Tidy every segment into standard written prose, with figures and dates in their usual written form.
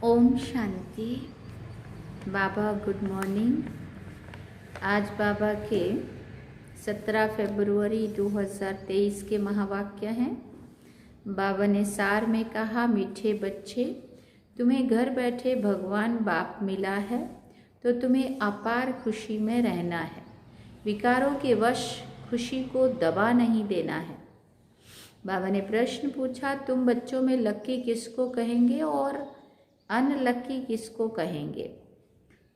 ओम शांति। बाबा good morning. आज बाबा के 17 फरवरी 2023 के महावाक्य हैं। बाबा ने सार में कहा, मीठे बच्चे, तुम्हें घर बैठे भगवान बाप मिला है तो तुम्हें अपार खुशी में रहना है। विकारों के वश खुशी को दबा नहीं देना है। बाबा ने प्रश्न पूछा, तुम बच्चों में लक्की किसको कहेंगे और अनलक्की किसको कहेंगे?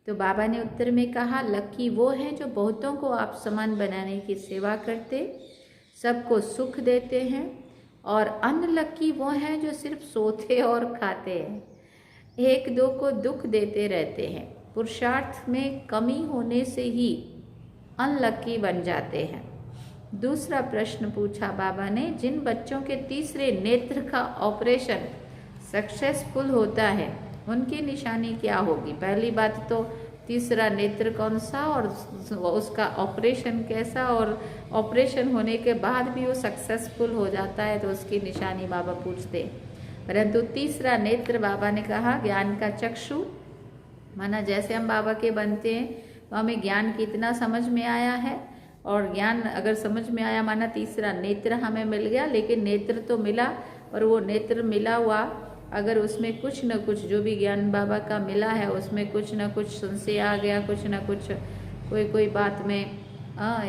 तो बाबा ने उत्तर में कहा, लक्की वो हैं जो बहुतों को आप समान बनाने की सेवा करते, सबको सुख देते हैं, और अनलक्की वो हैं जो सिर्फ सोते और खाते हैं, एक दो को दुख देते रहते हैं, पुरुषार्थ में कमी होने से ही अनलक्की बन जाते हैं। दूसरा प्रश्न पूछा बाबा ने, जिन बच्चों के तीसरे नेत्र का ऑपरेशन सक्सेसफुल होता है उनकी निशानी क्या होगी? पहली बात तो तीसरा नेत्र कौन सा और उसका ऑपरेशन कैसा, और ऑपरेशन होने के बाद भी वो सक्सेसफुल हो जाता है तो उसकी निशानी बाबा पूछते। परंतु तीसरा नेत्र बाबा ने कहा ज्ञान का चक्षु, माना जैसे हम बाबा के बनते हैं तो हमें ज्ञान कितना समझ में आया है, और ज्ञान अगर समझ में आया माना तीसरा नेत्र हमें मिल गया। लेकिन नेत्र तो मिला, और वो नेत्र मिला हुआ अगर उसमें कुछ न कुछ जो भी ज्ञान बाबा का मिला है उसमें कुछ न कुछ संशय आ गया, कुछ न कुछ कोई बात में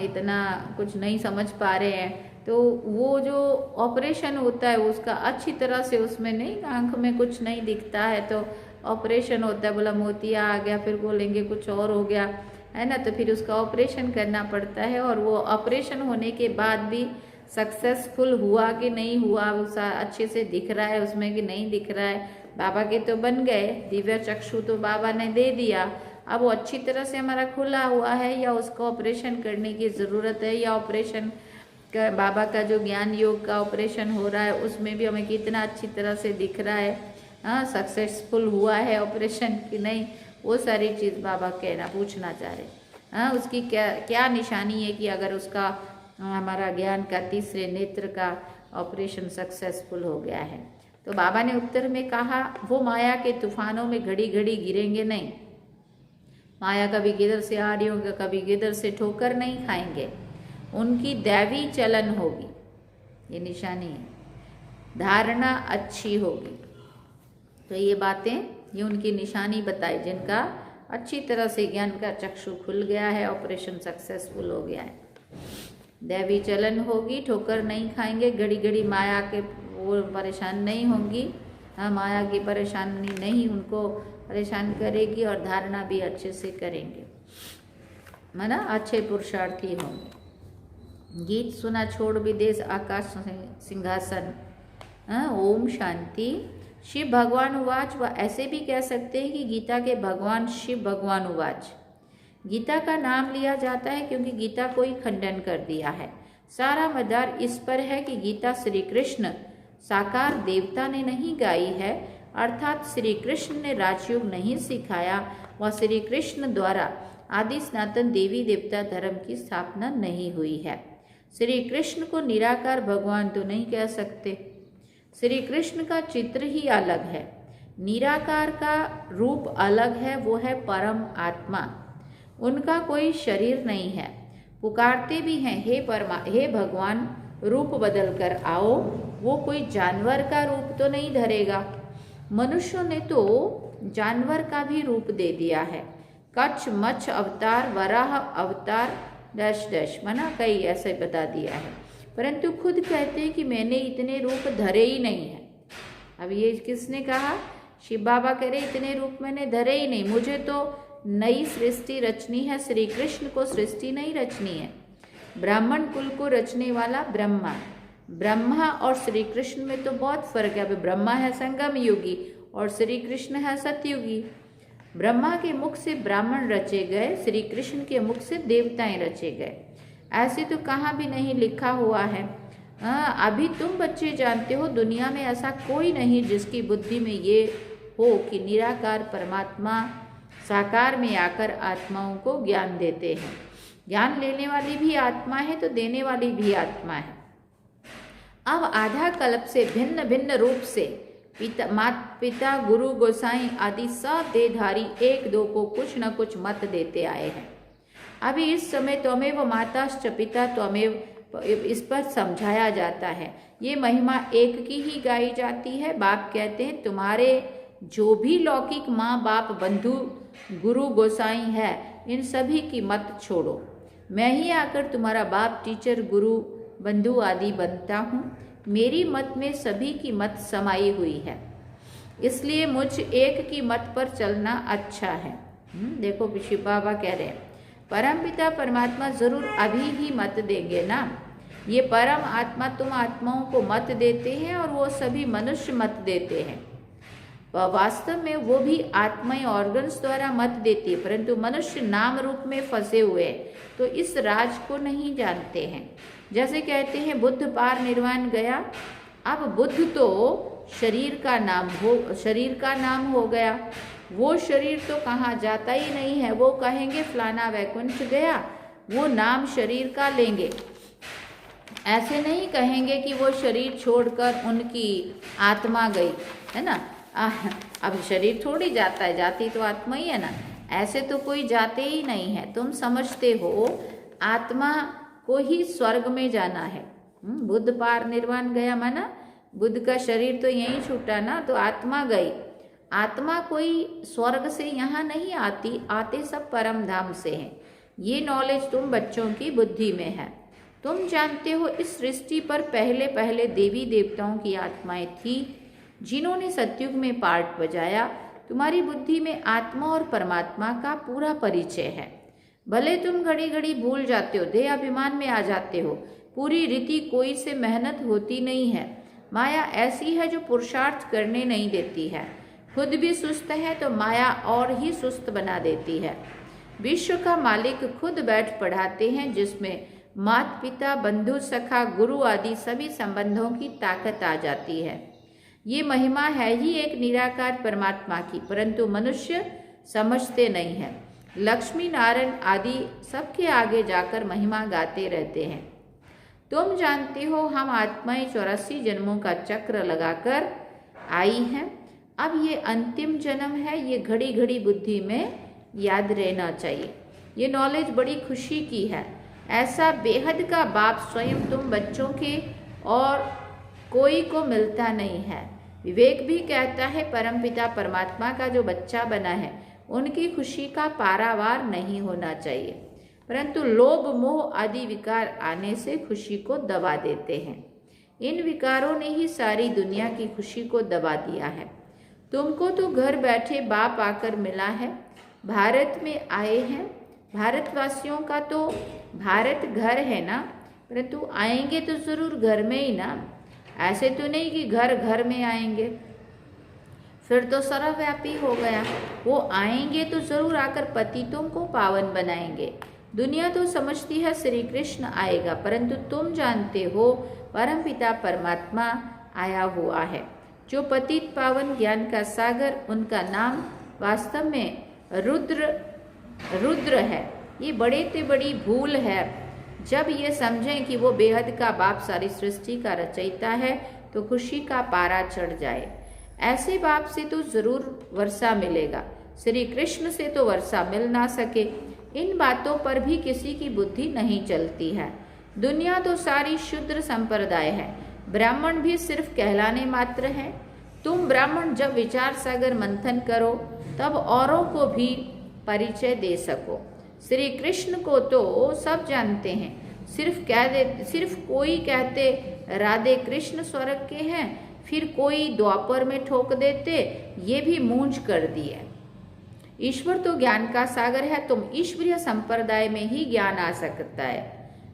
इतना कुछ नहीं समझ पा रहे हैं, तो वो जो ऑपरेशन होता है उसका अच्छी तरह से उसमें नहीं, आंख में कुछ नहीं दिखता है तो ऑपरेशन होता है, बोला मोतिया आ गया, फिर बोलेंगे कुछ और हो गया है ना, तो फिर उसका ऑपरेशन करना पड़ता है। और वो ऑपरेशन होने के बाद भी सक्सेसफुल हुआ कि नहीं हुआ, अच्छे से दिख रहा है उसमें कि नहीं दिख रहा है। बाबा के तो बन गए, दिव्य चक्षु तो बाबा ने दे दिया, अब वो अच्छी तरह से हमारा खुला हुआ है या उसको ऑपरेशन करने की ज़रूरत है, या ऑपरेशन बाबा का जो ज्ञान योग का ऑपरेशन हो रहा है उसमें भी हमें कितना अच्छी तरह से दिख रहा है, हाँ सक्सेसफुल हुआ है ऑपरेशन कि नहीं, वो सारी चीज़ बाबा कहना पूछना चाह रहे। हाँ उसकी क्या निशानी है कि अगर उसका हमारा ज्ञान का तीसरे नेत्र का ऑपरेशन सक्सेसफुल हो गया है। तो बाबा ने उत्तर में कहा, वो माया के तूफानों में घड़ी घड़ी गिरेंगे नहीं, माया कभी किधर से आ रही होगी, कभी किधर से ठोकर नहीं खाएंगे, उनकी दैवी चलन होगी, ये निशानी है, धारणा अच्छी होगी। तो ये बातें ये उनकी निशानी बताई जिनका अच्छी तरह से ज्ञान का चक्षु खुल गया है, ऑपरेशन सक्सेसफुल हो गया है। दैवी चलन होगी, ठोकर नहीं खाएंगे, घड़ी घड़ी माया के वो परेशान नहीं होंगी, हाँ माया की परेशानी नहीं उनको परेशान करेगी, और धारणा भी अच्छे से करेंगे, माना अच्छे पुरुषार्थी होंगे। गीत सुना छोड़ विदेश आकाश सिंहासन, ओम शांति। शिव भगवान उवाच, व ऐसे भी कह सकते हैं कि गीता के भगवान शिव भगवान उवाच। गीता का नाम लिया जाता है क्योंकि गीता को ही खंडन कर दिया है। सारा मदार इस पर है कि गीता श्री कृष्ण साकार देवता ने नहीं गाई है, अर्थात श्री कृष्ण ने राजयोग नहीं सिखाया, व श्री कृष्ण द्वारा आदि सनातन देवी देवता धर्म की स्थापना नहीं हुई है। श्री कृष्ण को निराकार भगवान तो नहीं कह सकते, श्री कृष्ण का चित्र ही अलग है, निराकार का रूप अलग है, वो है परम आत्मा, उनका कोई शरीर नहीं है। पुकारते भी हैं, हे भगवान रूप बदल कर आओ, वो कोई जानवर का रूप तो नहीं धरेगा। मनुष्यों ने तो जानवर का भी रूप दे दिया है, कच्छ मच्छ अवतार, वराह अवतार डैश डैश, मना कई ऐसे बता दिया है, परंतु खुद कहते हैं कि मैंने इतने रूप धरे ही नहीं है। अब ये किसने कहा? शिव बाबा कह रहे इतने रूप मैंने धरे ही नहीं, मुझे तो नई सृष्टि रचनी है, श्री कृष्ण को सृष्टि नहीं रचनी है। ब्राह्मण कुल को रचने वाला ब्रह्मा और श्री कृष्ण में तो बहुत फर्क है। अभी ब्रह्मा है संगम युगी और श्री कृष्ण है सतयुगी। ब्रह्मा के मुख से ब्राह्मण रचे गए, श्री कृष्ण के मुख से देवताएं रचे गए, ऐसे तो कहाँ भी नहीं लिखा हुआ है। अभी तुम बच्चे जानते हो दुनिया में ऐसा कोई नहीं जिसकी बुद्धि में ये हो कि निराकार परमात्मा साकार में आकर आत्माओं को ज्ञान देते हैं। ज्ञान लेने वाली भी आत्मा है तो देने वाली भी आत्मा है। अब आधा कल्प से भिन्न भिन्न रूप से माता पिता गुरु गोसाई आदि सब देहधारी एक दो को कुछ न कुछ मत देते आए हैं। अभी इस समय त्वमेव माताश्च पिता त्वमेव इस पर समझाया जाता है। ये महिमा एक की ही गाई जाती है। बाप कहते हैं तुम्हारे जो भी लौकिक माँ बाप बंधु गुरु गोसाई है, इन सभी की मत छोड़ो। मैं ही आकर तुम्हारा बाप टीचर गुरु बंधु आदि बनता हूँ। मेरी मत में सभी की मत समाई हुई है, इसलिए मुझ एक की मत पर चलना अच्छा है। देखो शिव बाबा कह रहे हैं परमपिता परमात्मा जरूर अभी ही मत देंगे ना। ये परम आत्मा तुम आत्माओं को मत देते हैं और वो सभी मनुष्य मत देते हैं। वास्तव में वो भी आत्माएं ऑर्गन्स द्वारा मत देती है, परंतु मनुष्य नाम रूप में फंसे हुए हैं तो इस राज को नहीं जानते हैं। जैसे कहते हैं बुद्ध पार निर्वाण गया। अब बुद्ध तो शरीर का नाम हो गया। वो शरीर तो कहाँ जाता ही नहीं है। वो कहेंगे फलाना वैकुंठ गया, वो नाम शरीर का लेंगे। ऐसे नहीं कहेंगे कि वो शरीर छोड़कर उनकी आत्मा गई, है ना। अब शरीर थोड़ी जाता है, जाती तो आत्मा ही है ना। ऐसे तो कोई जाते ही नहीं है। तुम समझते हो आत्मा को ही स्वर्ग में जाना है। बुद्ध पार निर्वाण गया माना बुद्ध का शरीर तो यहीं छूटा ना, तो आत्मा गई। आत्मा कोई स्वर्ग से यहाँ नहीं आती, आते सब परम धाम से हैं। ये नॉलेज तुम बच्चों की बुद्धि में है। तुम जानते हो इस सृष्टि पर पहले पहले देवी देवताओं की आत्माएं थी जिन्होंने सतयुग में पार्ट बजाया। तुम्हारी बुद्धि में आत्मा और परमात्मा का पूरा परिचय है। भले तुम घड़ी घड़ी भूल जाते हो, देह अभिमान में आ जाते हो। पूरी रीति कोई से मेहनत होती नहीं है। माया ऐसी है जो पुरुषार्थ करने नहीं देती है। खुद भी सुस्त है तो माया और ही सुस्त बना देती है। विश्व का मालिक खुद बैठ पढ़ाते हैं, जिसमें माता पिता बंधु सखा गुरु आदि सभी संबंधों की ताकत आ जाती है। ये महिमा है ही एक निराकार परमात्मा की, परंतु मनुष्य समझते नहीं है। लक्ष्मी नारायण आदि सबके आगे जाकर महिमा गाते रहते हैं। तुम जानते हो हम आत्माएं 84 जन्मों का चक्र लगाकर आई हैं। अब ये अंतिम जन्म है, ये घड़ी घड़ी बुद्धि में याद रहना चाहिए। ये नॉलेज बड़ी खुशी की है। ऐसा बेहद का बाप स्वयं तुम बच्चों के और कोई को मिलता नहीं है। विवेक भी कहता है परमपिता परमात्मा का जो बच्चा बना है उनकी खुशी का पारावार नहीं होना चाहिए, परंतु लोभ मोह आदि विकार आने से खुशी को दबा देते हैं। इन विकारों ने ही सारी दुनिया की खुशी को दबा दिया है। तुमको तो घर बैठे बाप आकर मिला है, भारत में आए हैं। भारतवासियों का तो भारत घर है ना, परंतु आएंगे तो जरूर घर में ही ना। ऐसे तो नहीं कि घर घर में आएंगे, फिर तो सर्वव्यापी हो गया। वो आएंगे तो जरूर आकर पतितों को पावन बनाएंगे। दुनिया तो समझती है श्री कृष्ण आएगा, परंतु तुम जानते हो परमपिता परमात्मा आया हुआ है, जो पतित पावन ज्ञान का सागर। उनका नाम वास्तव में रुद्र है। ये बड़े से बड़ी भूल है। जब ये समझें कि वो बेहद का बाप सारी सृष्टि का रचयिता है तो खुशी का पारा चढ़ जाए। ऐसे बाप से तो जरूर वर्षा मिलेगा, श्री कृष्ण से तो वर्षा मिल ना सके। इन बातों पर भी किसी की बुद्धि नहीं चलती है। दुनिया तो सारी शूद्र संप्रदाय है, ब्राह्मण भी सिर्फ कहलाने मात्र है। तुम ब्राह्मण जब विचार सागर मंथन करो तब औरों को भी परिचय दे सको। श्री कृष्ण को तो सब जानते हैं, सिर्फ कोई कहते राधे कृष्ण स्वर्ग के हैं, फिर कोई द्वापर में ठोक देते, ये भी मूंझ कर दिए। ईश्वर तो ज्ञान का सागर है। तुम ईश्वरीय संप्रदाय में ही ज्ञान आ सकता है।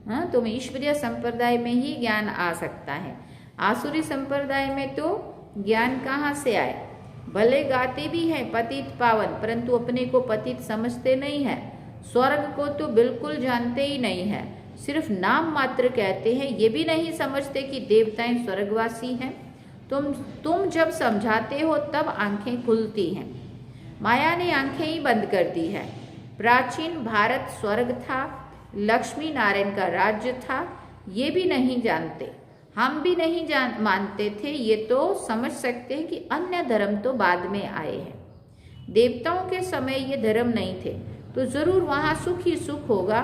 हाँ, तुम ईश्वरीय संप्रदाय में ही ज्ञान आ सकता है। आसुरी संप्रदाय में तो ज्ञान कहाँ से आए। भले गाते भी हैं पतित पावन, परंतु अपने को पतित समझते नहीं है। स्वर्ग को तो बिल्कुल जानते ही नहीं है, सिर्फ नाम मात्र कहते हैं। ये भी नहीं समझते कि देवताएं स्वर्गवासी हैं। तुम जब समझाते हो तब आंखें खुलती हैं। माया ने आंखें ही बंद कर दी है। प्राचीन भारत स्वर्ग था, लक्ष्मी नारायण का राज्य था, ये भी नहीं जानते। हम भी नहीं मानते थे, ये तो समझ सकते हैं कि अन्य धर्म तो बाद में आए हैं। देवताओं के समय ये धर्म नहीं थे, तो जरूर वहाँ सुख ही सुख होगा।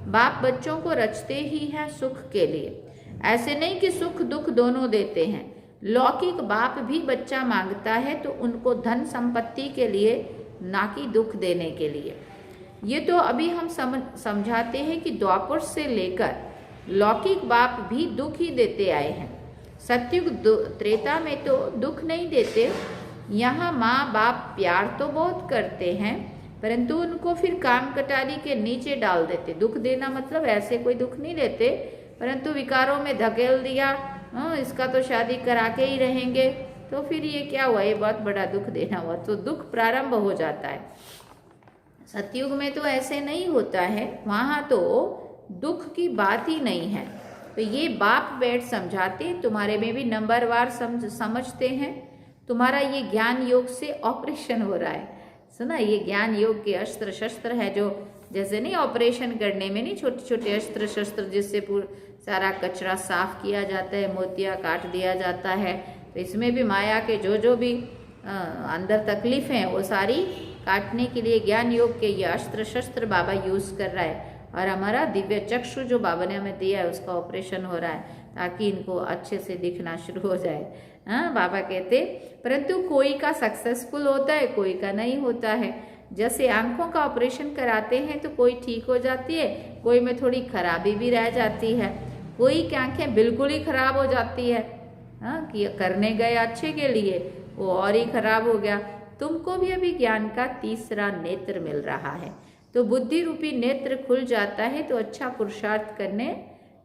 बाप बच्चों को रचते ही हैं सुख के लिए, ऐसे नहीं कि सुख दुख दोनों देते हैं। लौकिक बाप भी बच्चा मांगता है तो उनको धन संपत्ति के लिए, ना कि दुख देने के लिए। ये तो अभी हम समझाते हैं कि द्वापर से लेकर लौकिक बाप भी दुख ही देते आए हैं। सतयुग त्रेता में तो दुख नहीं देते। यहाँ माँ बाप प्यार तो बहुत करते हैं, परंतु उनको फिर काम कटारी के नीचे डाल देते। दुख देना मतलब ऐसे कोई दुख नहीं देते, परंतु विकारों में धकेल दिया, इसका तो शादी करा के ही रहेंगे, तो फिर ये क्या हुआ, ये बहुत बड़ा दुख देना हुआ, तो दुख प्रारंभ हो जाता है। सतयुग में तो ऐसे नहीं होता है, वहाँ तो दुख की बात ही नहीं है। तो ये बाप बैठ समझाते, तुम्हारे में भी नंबरवार समझते हैं। तुम्हारा ये ज्ञान योग से ऑपरेशन हो रहा है। सुना, ये ज्ञान योग के अस्त्र शस्त्र है, जो जैसे नहीं ऑपरेशन करने में नहीं छोटे छोटे अस्त्र शस्त्र जिससे सारा कचरा साफ किया जाता है, मोतिया काट दिया जाता है, तो इसमें भी माया के जो भी अंदर तकलीफ हैं वो सारी काटने के लिए ज्ञान योग के ये अस्त्र शस्त्र बाबा यूज कर रहा है। और हमारा दिव्य चक्षु जो बाबा ने हमें दिया है उसका ऑपरेशन हो रहा है, ताकि इनको अच्छे से दिखना शुरू हो जाए। हाँ, बाबा कहते, परंतु कोई का सक्सेसफुल होता है, कोई का नहीं होता है। जैसे आंखों का ऑपरेशन कराते हैं तो कोई ठीक हो जाती है, कोई में थोड़ी खराबी भी रह जाती है, कोई की आंखें बिल्कुल ही खराब हो जाती है। हाँ, कि करने गए अच्छे के लिए, वो और ही खराब हो गया। तुमको भी अभी ज्ञान का तीसरा नेत्र मिल रहा है, तो बुद्धि रूपी नेत्र खुल जाता है तो अच्छा पुरुषार्थ करने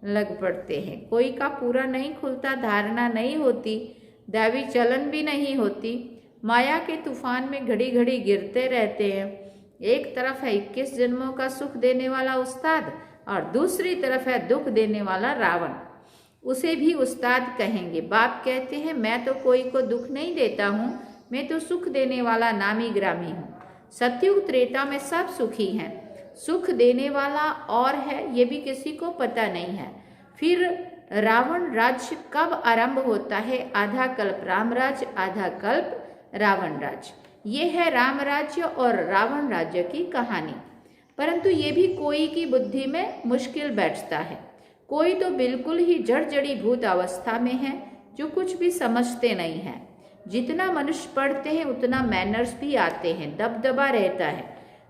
लग पड़ते हैं। कोई का पूरा नहीं खुलता, धारणा नहीं होती, दैवी चलन भी नहीं होती, माया के तूफान में घड़ी घड़ी गिरते रहते हैं। एक तरफ है 21 जन्मों का सुख देने वाला उस्ताद, और दूसरी तरफ है दुख देने वाला रावण। उसे भी उस्ताद कहेंगे। बाप कहते हैं, मैं तो कोई को दुख नहीं देता हूँ, मैं तो सुख देने वाला नामी ग्रामी हूँ। सतयुग त्रेता में सब सुखी हैं, सुख देने वाला और है ये भी किसी को पता नहीं है। फिर रावण राज्य कब आरंभ होता है? आधा कल्प राम राज्य, आधा कल्प रावण राज्य। ये है राम राज्य और रावण राज्य की कहानी। परंतु ये भी कोई की बुद्धि में मुश्किल बैठता है। कोई तो बिल्कुल ही जड़ जड़ी भूत अवस्था में है, जो कुछ भी समझते नहीं है। जितना मनुष्य पढ़ते हैं उतना मैनर्स भी आते हैं, दबदबा रहता है।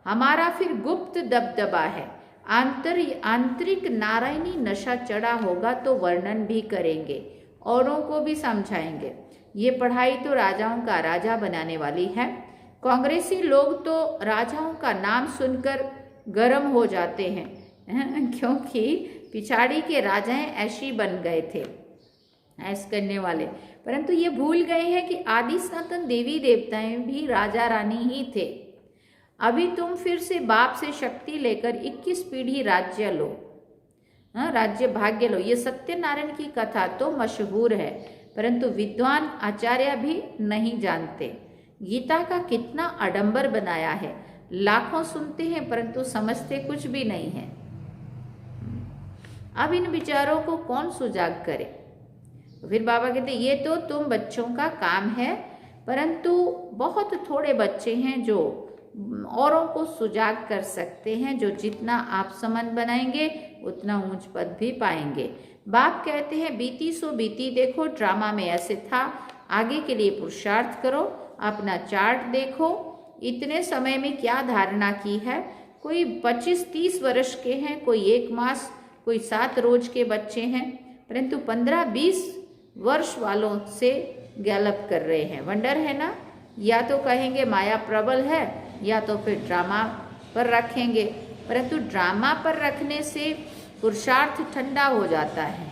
हमारा फिर गुप्त दबदबा है। आंतरिक नारायणी नशा चढ़ा होगा तो वर्णन भी करेंगे, औरों को भी समझाएंगे। ये पढ़ाई तो राजाओं का राजा बनाने वाली है। कांग्रेसी लोग तो राजाओं का नाम सुनकर गर्म हो जाते हैं, क्योंकि पिछाड़ी के राजाएं ऐसी बन गए थे, ऐस करने वाले। परंतु ये भूल गए हैं कि आदि सनातन देवी देवताएं भी राजा रानी ही थे। अभी तुम फिर से बाप से शक्ति लेकर 21 पीढ़ी राज्य लो, राज्य भाग्य लो। ये सत्यनारायण की कथा तो मशहूर है, परंतु विद्वान आचार्य भी नहीं जानते। गीता का कितना आडंबर बनाया है, लाखों सुनते हैं परंतु समझते कुछ भी नहीं है। अब इन विचारों को कौन सुजाग करे? तो फिर बाबा कहते, ये तो तुम बच्चों का काम है, परंतु बहुत थोड़े बच्चे हैं जो औरों को सुजाग कर सकते हैं। जो जितना आप समन बनाएंगे उतना ऊंच पद भी पाएंगे। बाप कहते हैं, बीती सो बीती देखो, ड्रामा में ऐसे था, आगे के लिए पुरुषार्थ करो। अपना चार्ट देखो, इतने समय में क्या धारणा की है। कोई 25-30 वर्ष के हैं, कोई 1 मास, कोई 7 रोज के बच्चे हैं, परंतु 15-20 वर्ष वालों से गैलप कर रहे हैं। वंडर है ना? या तो कहेंगे माया प्रबल है, या तो फिर ड्रामा पर रखेंगे। परंतु ड्रामा पर रखने से पुरुषार्थ ठंडा हो जाता है।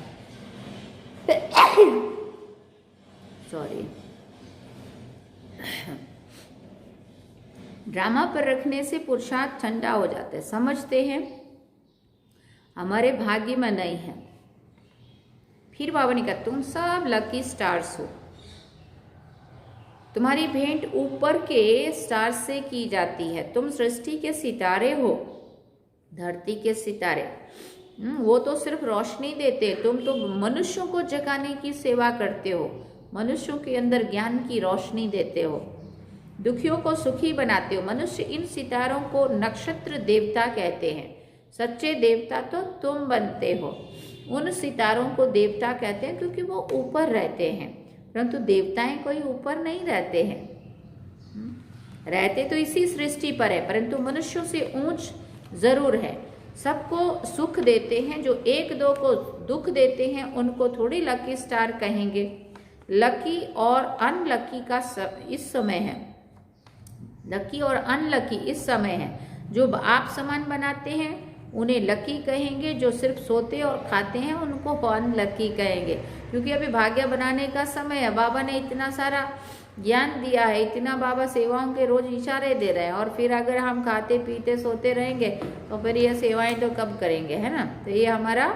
सॉरी, ड्रामा पर रखने से पुरुषार्थ ठंडा हो जाता है। समझते हैं हमारे भाग्य में नहीं है। फिर बाबा ने कहा, तुम सब लकी स्टार्स हो, तुम्हारी भेंट ऊपर के स्टार से की जाती है। तुम सृष्टि के सितारे हो, धरती के सितारे। वो तो सिर्फ रोशनी देते, तुम तो मनुष्यों को जगाने की सेवा करते हो, मनुष्यों के अंदर ज्ञान की रोशनी देते हो, दुखियों को सुखी बनाते हो। मनुष्य इन सितारों को नक्षत्र देवता कहते हैं, सच्चे देवता तो तुम बनते हो। उन सितारों को देवता कहते हैं क्योंकि वो ऊपर रहते हैं, परंतु देवताएं कोई ऊपर नहीं रहते हैं, रहते तो इसी सृष्टि पर है, परंतु मनुष्यों से ऊंच जरूर है। सबको सुख देते हैं, जो एक दो को दुख देते हैं उनको थोड़ी लकी स्टार कहेंगे। लकी और अनलकी का इस समय है, लकी और अनलकी इस समय है। जो आप समान बनाते हैं उन्हें लकी कहेंगे, जो सिर्फ सोते और खाते हैं उनको अनलकी कहेंगे। क्योंकि अभी भाग्य बनाने का समय है, बाबा ने इतना सारा ज्ञान दिया है, इतना बाबा सेवाओं के रोज इशारे दे रहे हैं, और फिर अगर हम खाते पीते सोते रहेंगे तो फिर ये सेवाएं तो कब करेंगे, है ना। तो ये हमारा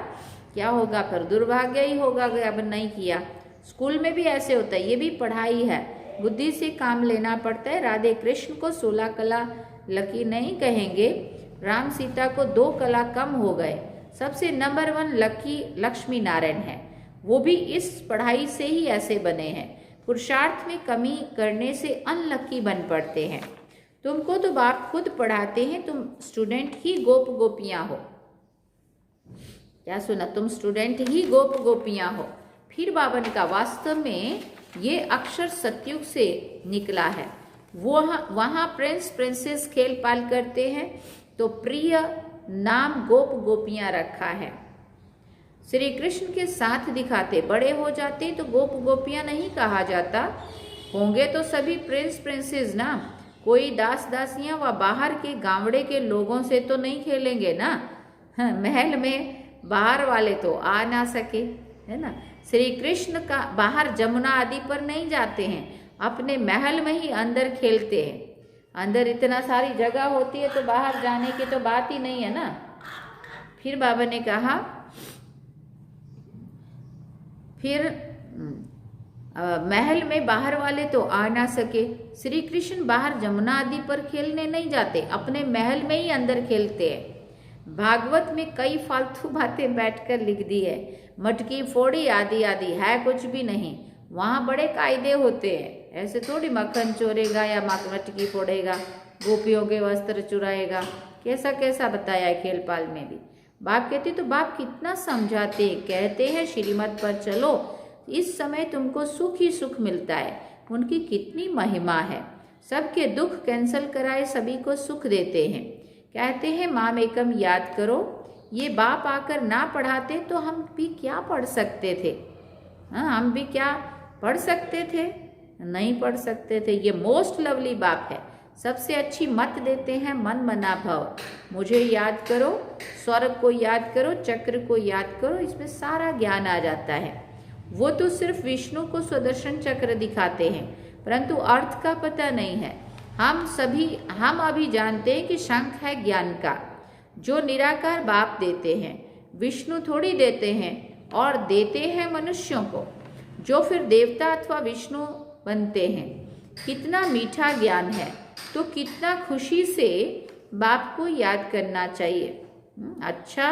क्या होगा, फिर दुर्भाग्य ही होगा अगर अब नहीं किया। स्कूल में भी ऐसे होता है, ये भी पढ़ाई है, बुद्धि से काम लेना पड़ता है। राधे कृष्ण को 16 कला लकी नहीं कहेंगे, राम सीता को 2 कला कम हो गए। सबसे नंबर 1 लकी लक्ष्मी नारायण है, वो भी इस पढ़ाई से ही ऐसे बने हैं। पुरुषार्थ में कमी करने से अनलकी बन पड़ते हैं। तुमको तो बाप खुद पढ़ाते हैं, तुम स्टूडेंट ही गोप गोपियां हो। क्या सुना, तुम स्टूडेंट ही गोप गोपियां हो। फिर बाबा ने कहा वास्तव में ये अक्षर सतयुग से निकला है। वो वहां प्रिंस प्रिंसेस खेल पाल करते हैं, तो प्रिय नाम गोप गोपियां रखा है। श्री कृष्ण के साथ दिखाते, बड़े हो जाते तो गोप गोपियां नहीं कहा जाता, होंगे तो सभी प्रिंस प्रिंसेस ना। कोई दास दासियां व बाहर के गांवड़े के लोगों से तो नहीं खेलेंगे ना। महल में बाहर वाले तो आ ना सके, है ना। श्री कृष्ण का बाहर जमुना आदि पर नहीं जाते हैं, अपने महल में ही अंदर खेलते हैं। अंदर इतना सारी जगह होती है तो बाहर जाने की तो बात ही नहीं है ना। फिर बाबा ने कहा, फिर महल में बाहर वाले तो आ ना सके। श्री कृष्ण बाहर जमुना आदि पर खेलने नहीं जाते, अपने महल में ही अंदर खेलते हैं। भागवत में कई फालतू बातें बैठकर लिख दी है, मटकी फोड़ी आदि आदि है कुछ भी नहीं। वहाँ बड़े कायदे होते हैं, ऐसे थोड़ी मक्खन चोरेगा या मटकी फोड़ेगा, गोपियों के वस्त्र चुराएगा, कैसा कैसा बताया है खेलपाल में भी। बाप कहते तो बाप कितना समझाते, कहते हैं श्रीमत पर चलो, इस समय तुमको सुख ही सुख मिलता है। उनकी कितनी महिमा है, सबके दुख कैंसल कराए सभी को सुख देते हैं। कहते हैं माम एकम याद करो। ये बाप आकर ना पढ़ाते तो हम भी क्या पढ़ सकते थे। हाँ, हम भी क्या पढ़ सकते थे, नहीं पढ़ सकते थे। ये मोस्ट लवली बाप है, सबसे अच्छी मत देते हैं, मन मना भाव। मुझे याद करो, स्वर्ग को याद करो, चक्र को याद करो, इसमें सारा ज्ञान आ जाता है। वो तो सिर्फ विष्णु को सुदर्शन चक्र दिखाते हैं, परंतु अर्थ का पता नहीं है। हम अभी जानते हैं कि शंख है ज्ञान का, जो निराकार बाप देते हैं, विष्णु थोड़ी देते हैं, और देते हैं मनुष्यों को, जो फिर देवता अथवा विष्णु बनते हैं। कितना मीठा ज्ञान है, तो कितना खुशी से बाप को याद करना चाहिए। अच्छा,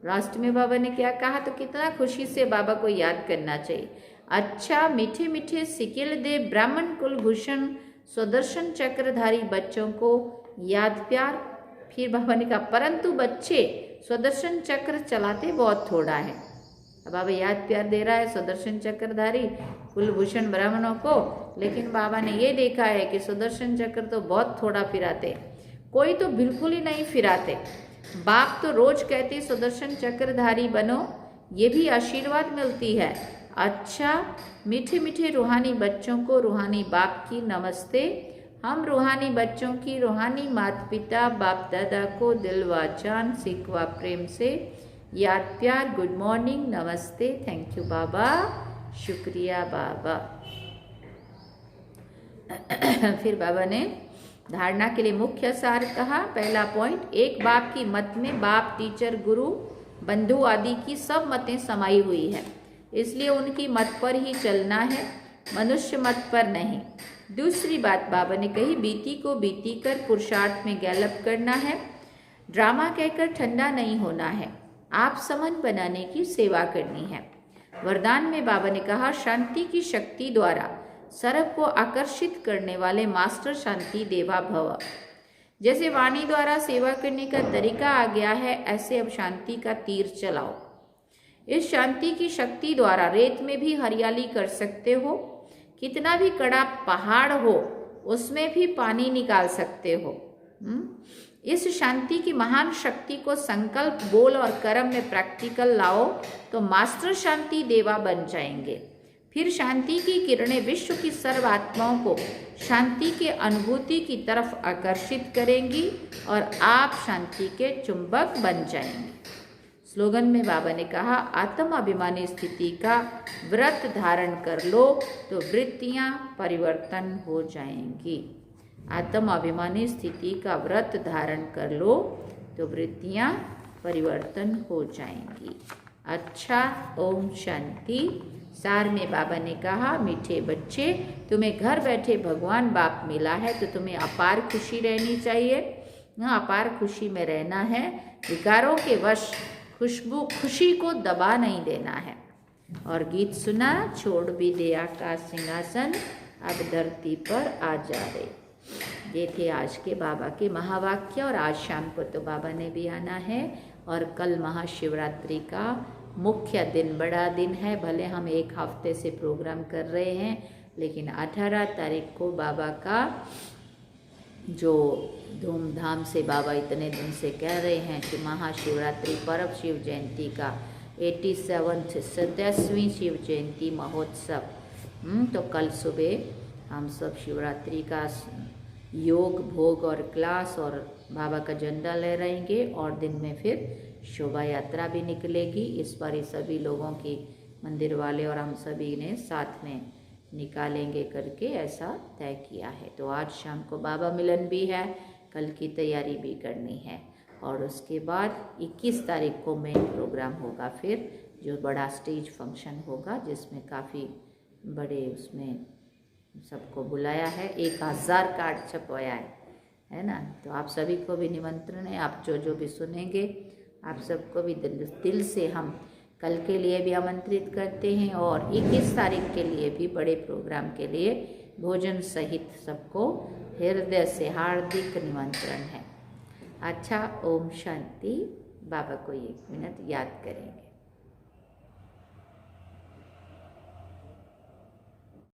लास्ट में बाबा ने क्या कहा, तो कितना खुशी से बाबा को याद करना चाहिए। अच्छा, मीठे मीठे सिकिल दे ब्राह्मण कुलभूषण सुदर्शन चक्रधारी बच्चों को याद प्यार। फिर बाबा ने कहा परंतु बच्चे सुदर्शन चक्र चलाते बहुत थोड़ा है। अब बाबा याद प्यार दे रहा है सुदर्शन चक्रधारी कुलभूषण ब्राह्मणों को, लेकिन बाबा ने ये देखा है कि सुदर्शन चक्र तो बहुत थोड़ा फिराते, कोई तो बिल्कुल ही नहीं फिराते। बाप तो रोज कहते सुदर्शन चक्रधारी बनो, ये भी आशीर्वाद मिलती है। अच्छा, मीठे मीठे रूहानी बच्चों को रूहानी बाप की नमस्ते। हम रूहानी बच्चों की रूहानी माता पिता बाप दादा को दिल व जान सिकवा प्रेम से याद प्यार, गुड मॉर्निंग, नमस्ते, थैंक यू बाबा, शुक्रिया बाबा। फिर बाबा ने धारणा के लिए मुख्य सार कहा। पहला पॉइंट, एक बाप की मत में बाप, टीचर, गुरु, बंधु आदि की सब मतें समाई हुई है, इसलिए उनकी मत पर ही चलना है, मनुष्य मत पर नहीं। दूसरी बात बाबा ने कही, बीती को बीती कर पुरुषार्थ में गैलप करना है। ड्रामा कहकर ठंडा नहीं होना है, आप समन बनाने की सेवा करनी है। वरदान में बाबा ने कहा, शांति की शक्ति द्वारा सबको आकर्षित करने वाले मास्टर शांति देवा भव। जैसे वाणी द्वारा सेवा करने का तरीका आ गया है, ऐसे अब शांति का तीर चलाओ। इस शांति की शक्ति द्वारा रेत में भी हरियाली कर सकते हो, कितना भी कड़ा पहाड़ हो उसमें भी पानी निकाल सकते हो। इस शांति की महान शक्ति को संकल्प, बोल और कर्म में प्रैक्टिकल लाओ तो मास्टर शांति देवा बन जाएंगे। फिर शांति की किरणें विश्व की सर्व आत्माओं को शांति के अनुभूति की तरफ आकर्षित करेंगी और आप शांति के चुंबक बन जाएंगे। स्लोगन में बाबा ने कहा, आत्म अभिमानी स्थिति का व्रत धारण कर लो तो वृत्तियां परिवर्तन हो जाएंगी। आत्म अभिमानी स्थिति का व्रत धारण कर लो तो वृत्तियां परिवर्तन हो जाएंगी। अच्छा, ओम शांति। सार में बाबा ने कहा, मीठे बच्चे, तुम्हें घर बैठे भगवान बाप मिला है तो तुम्हें अपार खुशी रहनी चाहिए। अपार खुशी में रहना है, विकारों के वश खुशी को दबा नहीं देना है। और गीत सुना, छोड़ भी दे आकाश सिंहासन, अब धरती पर आ जा रे। ये थे आज के बाबा के महावाक्य। और आज शाम को तो बाबा ने भी आना है और कल महाशिवरात्रि का मुख्य दिन, बड़ा दिन है। भले हम एक हफ्ते से प्रोग्राम कर रहे हैं, लेकिन 18 तारीख को बाबा का जो धूमधाम से बाबा इतने दिन से कह रहे हैं कि महाशिवरात्रि पर्व, शिव जयंती का 87वीं शिव जयंती महोत्सव, तो कल सुबह हम सब शिवरात्रि का योग, भोग और क्लास और बाबा का झंडा लहराएंगे और दिन में फिर शोभा यात्रा भी निकलेगी। इस बार ही सभी लोगों की, मंदिर वाले और हम सभी ने साथ में निकालेंगे करके ऐसा तय किया है। तो आज शाम को बाबा मिलन भी है, कल की तैयारी भी करनी है। और उसके बाद 21 तारीख को मेन प्रोग्राम होगा, फिर जो बड़ा स्टेज फंक्शन होगा जिसमें काफ़ी बड़े, उसमें सबको बुलाया है। 1000 कार्ड छपवाया है ना। तो आप सभी को भी निमंत्रण है, आप जो भी सुनेंगे आप सबको भी दिल से हम कल के लिए भी आमंत्रित करते हैं और 21 तारीख के लिए भी बड़े प्रोग्राम के लिए भोजन सहित सबको हृदय से हार्दिक निमंत्रण है। अच्छा, ओम शांति। बाबा को 1 मिनट याद करेंगे।